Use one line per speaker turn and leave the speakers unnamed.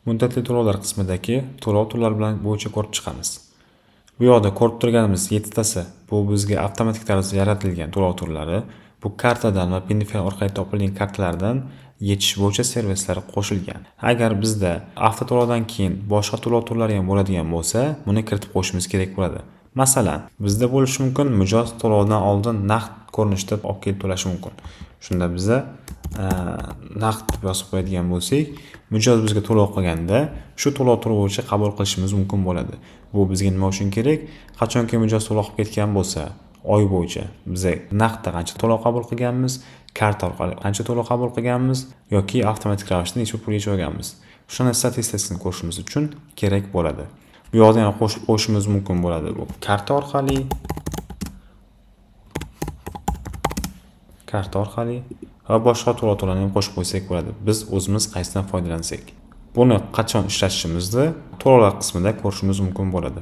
Muddatli to'lovlar qismidagi to'lov turlari bilan bo'yicha ko'rib chiqamiz. Bu yoqda ko'rib turganimiz 7 tasi bu bizga avtomatik tarzda yaratilgan to'lov turlari. Bu kartadan va Pinify orqali topilgan kartalardan yechish bo'yicha servislar qo'shilgan. Agar bizda avtoto'lovdan keyin boshqa to'lov turlari ham bo'ladigan bo'lsa, buni kiritib qo'yishimiz kerak bo'ladi. Masalan, bizda bo'lishi mumkin mijoz to'lovdan oldin naqd ko'rinishda olib kelib to'lashi mumkin. Shunda biza naqd deb yozib qo'yadigan bo'lsak, mijoz bizga to'lov qilganda shu to'lov turi bo'yicha qabul qilishimiz mumkin bo'ladi. Bu bizga nima uchun kerak? Qachonki mijoz to'lov qilib ketgan bo'lsa, oy bo'yicha biz naqdda qancha to'lov qabul qilganmiz, karta orqali qancha to'lov qabul qilganmiz yoki avtomatik ravishda necha pul yechib olganmiz. Shuni statistikasini ko'rishimiz uchun kerak bo'ladi. Bu yoqda yana qo'shib qo'yishimiz mumkin bo'ladi. Bu karta orqali va boshqa to'lov turlarini ham qo'shib qo'ysak bo'ladi. Biz o'zimiz qaysidan foydalansak. Buni qachon ishlatishimizni to'lovlar qismida ko'rishimiz mumkin bo'ladi.